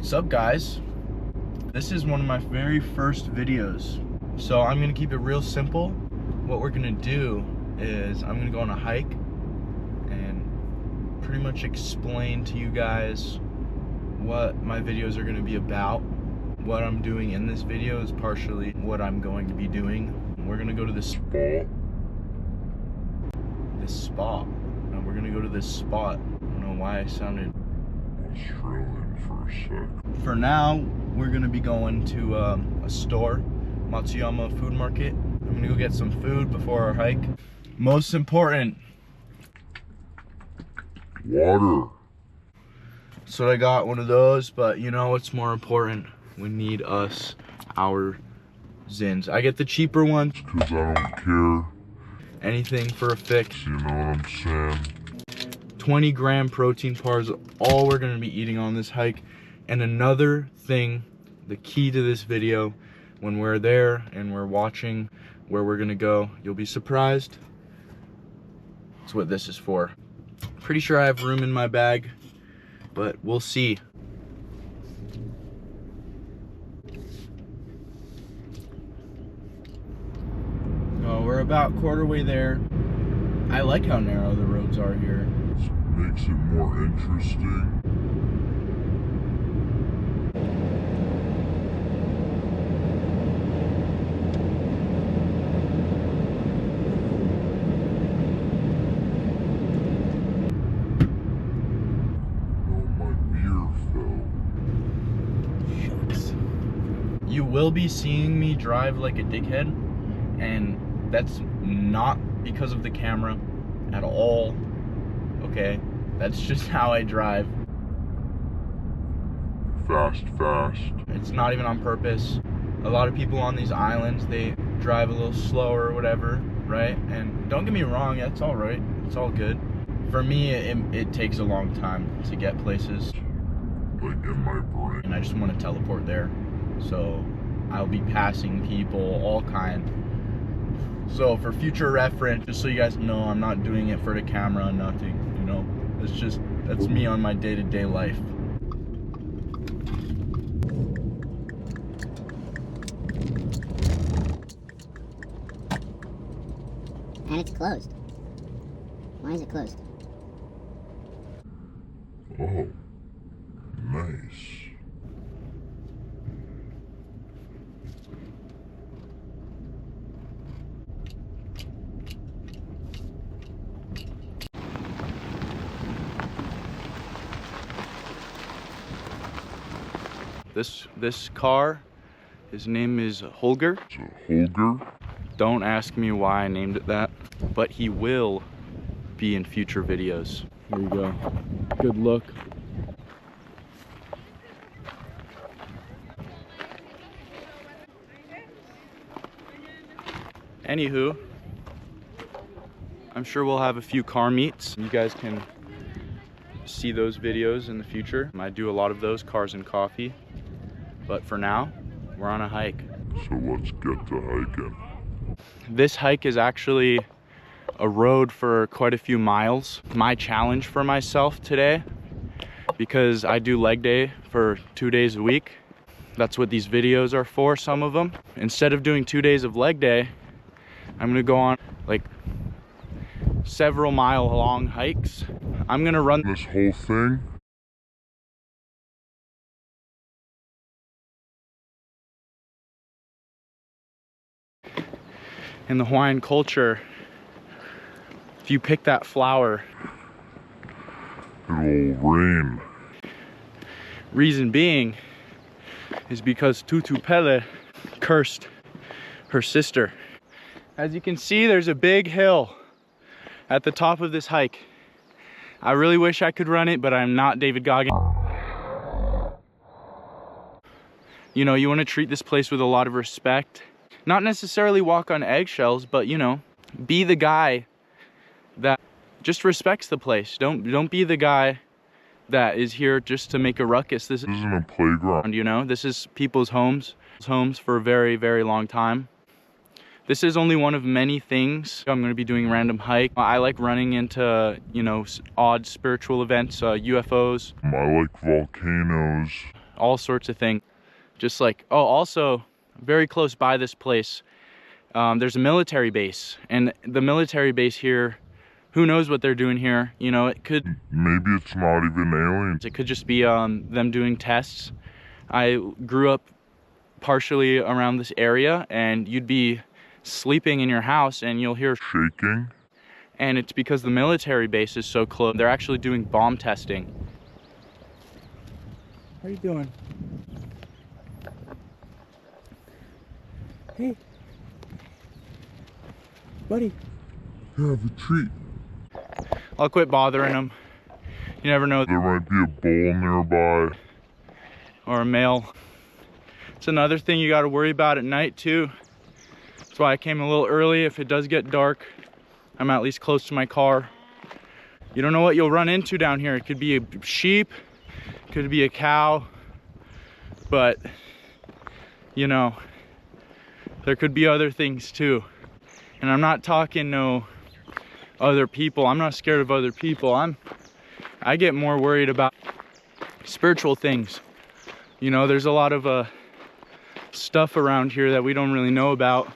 What's up, guys? This is one of my very first videos, so I'm gonna keep it real simple. What we're gonna do is I'm gonna go on a hike and pretty much explain to you guys what my videos are gonna be about. What I'm doing in this video is partially what I'm going to be doing. We're gonna go to this spot. And we're gonna go to this spot. I don't know why I sounded Australian for a sec. For now, we're gonna be going to a store, Matsuyama Food Market. I'm gonna go get some food before our hike. Most important, water. So I got one of those, but you know what's more important? We need our Zins. I get the cheaper one. Because I don't care. Anything for a fix. You know what I'm saying? 20-gram protein bars, all we're gonna be eating on this hike. And another thing, the key to this video, when we're there and we're watching where we're gonna go, you'll be surprised. That's what this is for. Pretty sure I have room in my bag, but we'll see. Oh, we're about quarter way there. I like how narrow the roads are here. Makes it more interesting. You will be seeing me drive like a dickhead, and that's not because of the camera at all, okay? That's just how I drive. Fast. It's not even on purpose. A lot of people on these islands, they drive a little slower or whatever, right? And don't get me wrong, that's all right. It's all good. For me, it takes a long time to get places. Like in my brain. And I just want to teleport there. So I'll be passing people, all kind. So for future reference, just so you guys know, I'm not doing it for the camera, nothing, you know. That's me on my day-to-day life. And it's closed. Why is it closed? Oh, nice. This car, his name is Holger. So Holger? Don't ask me why I named it that, but he will be in future videos. Here you go. Good look. Anywho, I'm sure we'll have a few car meets. You guys can see those videos in the future. I do a lot of those, cars and coffee. But for now, we're on a hike. So let's get to hiking. This hike is actually a road for quite a few miles. My challenge for myself today, because I do leg day for 2 days a week. That's what these videos are for, some of them. Instead of doing 2 days of leg day, I'm gonna go on like several mile long hikes. I'm gonna run this whole thing. In the Hawaiian culture, if you pick that flower, it'll rain. Reason being is because Tutu Pele cursed her sister. As you can see, there's a big hill at the top of this hike. I really wish I could run it, but I'm not David Goggins. You know, you want to treat this place with a lot of respect. Not necessarily walk on eggshells, but you know, be the guy that just respects the place. Don't be the guy that is here just to make a ruckus. This isn't a playground. You know, this is people's homes for a very, very long time. This is only one of many things. I'm going to be doing random hike. I like running into, you know, odd spiritual events, UFOs. I like volcanoes. all sorts of things. Just like, oh, also very close by this place, there's a military base, and the military base here, who knows what they're doing here? You know, it could, Maybe it's not even aliens. it could just be them doing tests. I grew up partially around this area, and you'd be sleeping in your house and you'll hear Shaking? and it's because the military base is so close. They're actually doing bomb testing. How are you doing? Hey, buddy. Have a treat. I'll quit bothering them. You never know. There might be a bull nearby. Or a male. It's another thing you got to worry about at night too. That's why I came a little early. If it does get dark, I'm at least close to my car. You don't know what you'll run into down here. It could be a sheep, it could be a cow, but you know, there could be other things too. And I'm not talking no other people. I'm not scared of other people. I get more worried about spiritual things. You know, there's a lot of stuff around here that we don't really know about.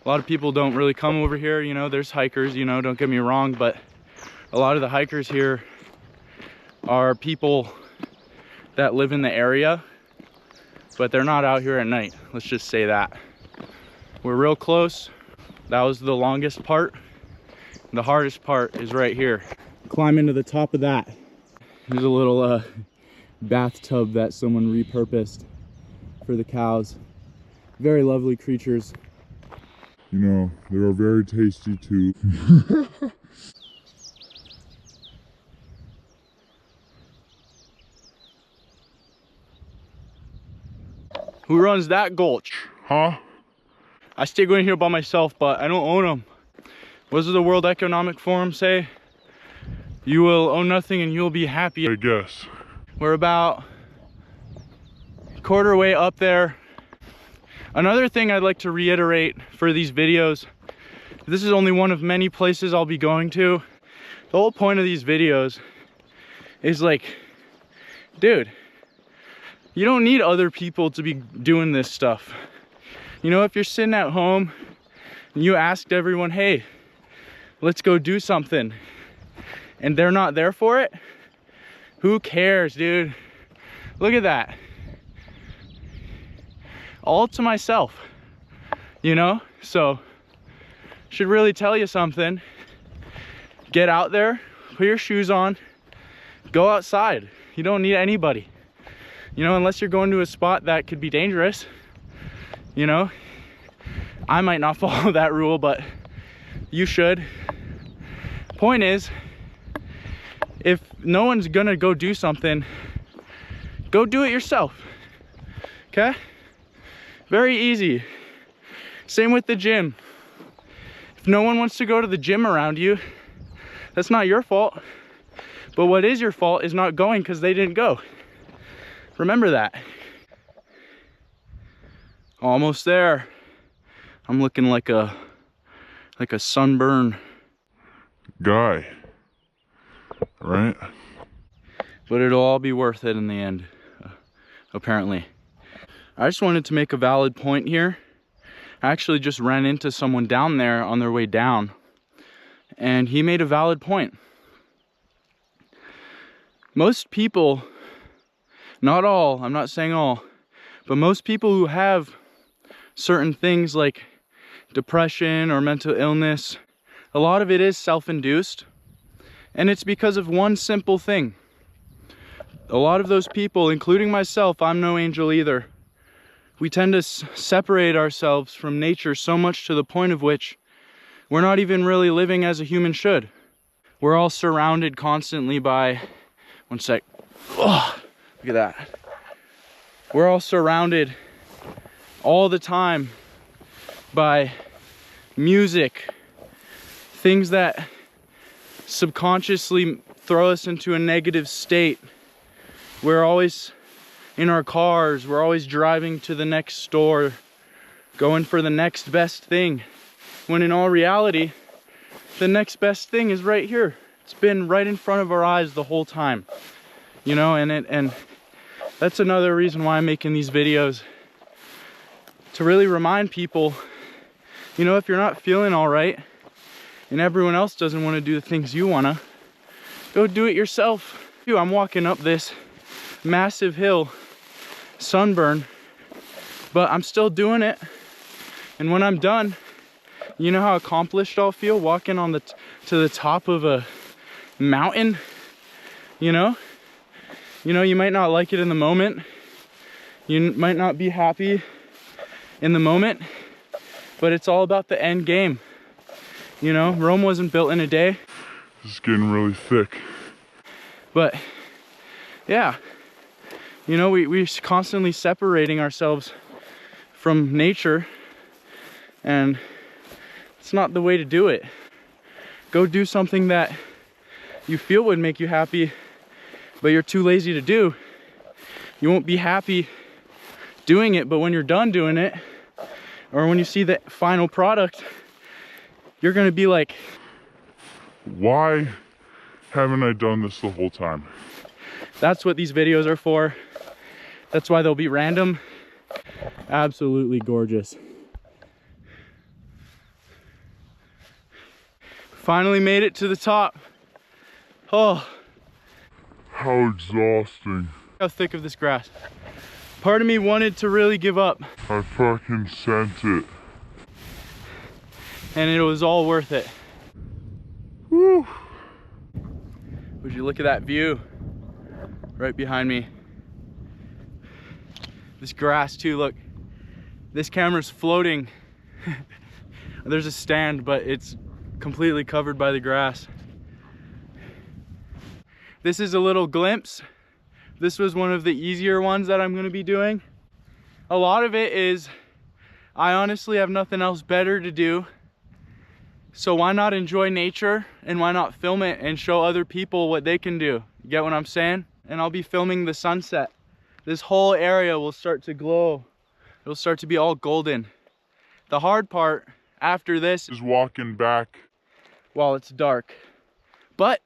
A lot of people don't really come over here. You know, there's hikers, you know, don't get me wrong, but a lot of the hikers here are people that live in the area, but they're not out here at night. Let's just say that. We're real close. That was the longest part. The hardest part is right here. Climb into the top of that. There's a little bathtub that someone repurposed for the cows. Very lovely creatures. You know, they are very tasty too. Who runs that gulch? Huh? I stay going here by myself, but I don't own them. What does the World Economic Forum say? You will own nothing and you'll be happy. I guess. We're about a quarter way up there. Another thing I'd like to reiterate for these videos, this is only one of many places I'll be going to. The whole point of these videos is like, dude, you don't need other people to be doing this stuff. You know, if you're sitting at home and you asked everyone, hey, let's go do something, and they're not there for it, who cares, dude? Look at that. All to myself, you know? So, should really tell you something. Get out there, put your shoes on, go outside. You don't need anybody. You know, unless you're going to a spot that could be dangerous. You know, I might not follow that rule, but you should. Point is, if no one's gonna go do something, go do it yourself. Okay? Very easy. Same with the gym. If no one wants to go to the gym around you, that's not your fault. But what is your fault is not going because they didn't go. Remember that. Almost there. I'm looking like a sunburn Guy. Right? but it'll all be worth it in the end, apparently. I just wanted to make a valid point here. I actually just ran into someone down there on their way down, and he made a valid point. Most people, not all, I'm not saying all, but most people who have certain things like depression or mental illness, a lot of it is self-induced, and it's because of one simple thing. A lot of those people, including myself, I'm no angel either, we tend to separate ourselves from nature so much to the point of which we're not even really living as a human should. We're all surrounded constantly by, one sec, oh, look at that. We're all surrounded all the time by music, things that subconsciously throw us into a negative state. We're always in our cars, we're always driving to the next store, going for the next best thing, when in all reality, the next best thing is right here. It's been right in front of our eyes the whole time, you know, and That's another reason why I'm making these videos, to really remind people, you know, if you're not feeling all right and everyone else doesn't want to do the things you wanna, go do it yourself. Dude, I'm walking up this massive hill, sunburn, but I'm still doing it. And when I'm done, you know how accomplished I'll feel walking on to the top of a mountain, you know? You might not like it in the moment. You might not be happy in the moment, but it's all about the end game. You know, Rome wasn't built in a day. It's getting really thick. But yeah, you know, we're constantly separating ourselves from nature, and it's not the way to do it. Go do something that you feel would make you happy, but you're too lazy to do. You won't be happy doing it, but when you're done doing it, or when you see the final product, you're gonna be like, why haven't I done this the whole time? that's what these videos are for. That's why they'll be random. Absolutely gorgeous. Finally made it to the top. Oh, How exhausting. how thick of this grass. Part of me wanted to really give up, I fucking sent it. and it was all worth it. Woo. Would you look at that view right behind me? This grass too, look. This camera's floating. There's a stand, but it's completely covered by the grass. This is a little glimpse. This was one of the easier ones that I'm gonna be doing. A lot of it is, I honestly have nothing else better to do. So why not enjoy nature, and why not film it and show other people what they can do? You get what I'm saying? And I'll be filming the sunset. This whole area will start to glow. It'll start to be all golden. The hard part after this Is walking back. while it's dark. But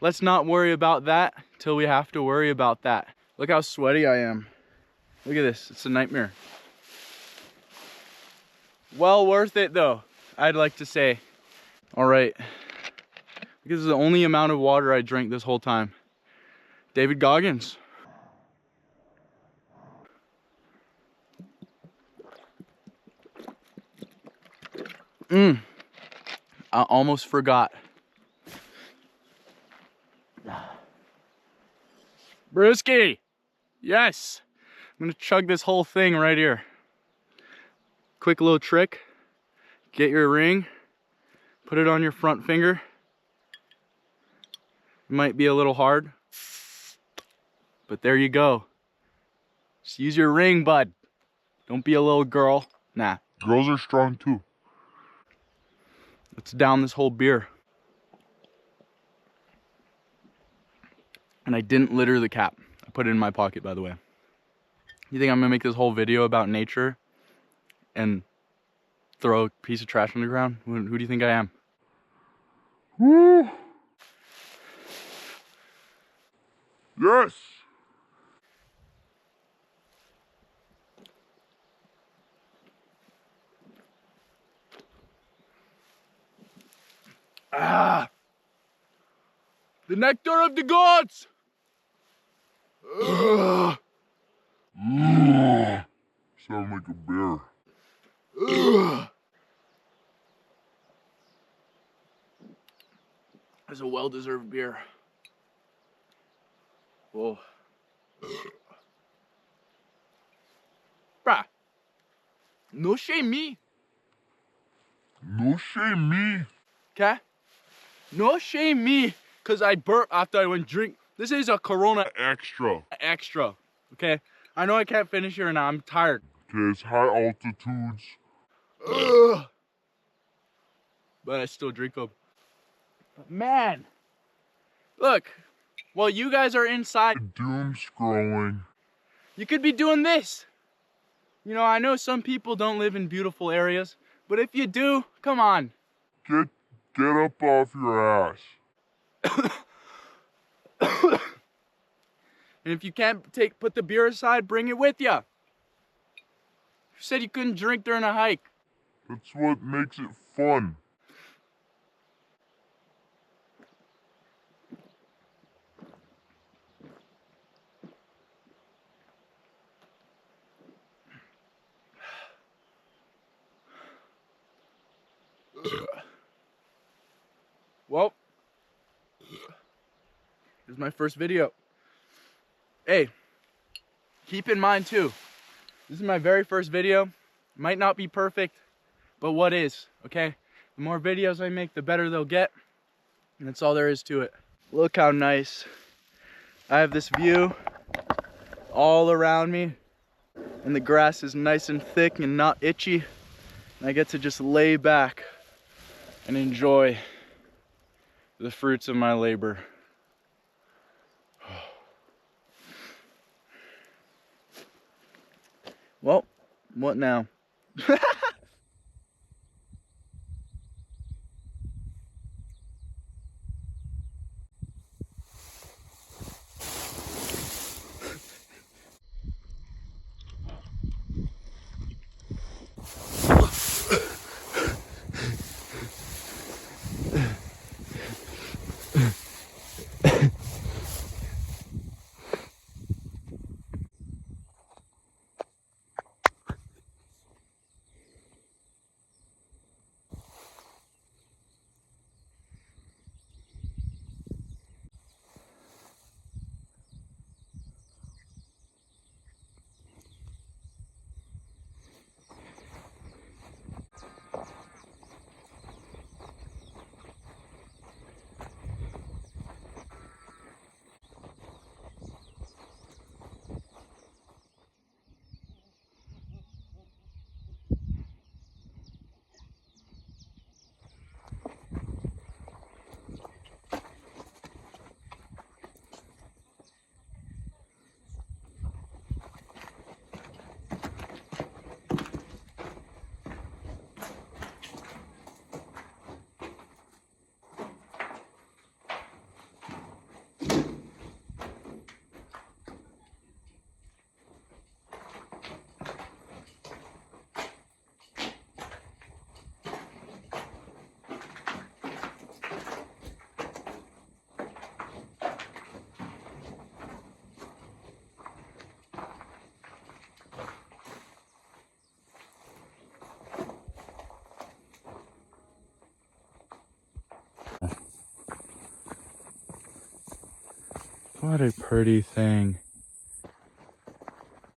let's not worry about that till we have to worry about that. Look how sweaty I am. Look at this, it's a nightmare. Well worth it though, I'd like to say. All right, this is the only amount of water I drank this whole time. David Goggins. I almost forgot. Brewski! Yes! I'm gonna chug this whole thing right here. Quick little trick. Get your ring, put it on your front finger. It might be a little hard, but there you go. Just use your ring, bud. Don't be a little girl. Nah. Girls are strong too. Let's down this whole beer. And I didn't litter the cap. I put it in my pocket, by the way. You think I'm gonna make this whole video about nature and throw a piece of trash on the ground? Who do you think I am? Woo. Yes. Ah! The nectar of the gods! Ugh. Sound like a bear. Ugh. That's a well-deserved beer. Whoa. Bruh. No shame me. No shame me. Okay? No shame me, cause I burped after I went drink. This is a Corona Extra. extra. Okay? I know I can't finish here now. I'm tired. Okay, it's high altitudes. Ugh. But I still drink them. Man, look. While you guys are inside, Doom scrolling. you could be doing this. You know, I know some people don't live in beautiful areas, but if you do, come on. Get up off your ass. And if you can't put the beer aside, bring it with you. You said you couldn't drink during a hike. That's what makes it fun. Well, here's my first video. Hey, keep in mind too, this is my very first video. Might not be perfect, but what is, okay? The more videos I make, the better they'll get. And that's all there is to it. Look how nice. I have this view all around me. And the grass is nice and thick and not itchy. And I get to just lay back and enjoy the fruits of my labor. Well, what now? What a pretty thing.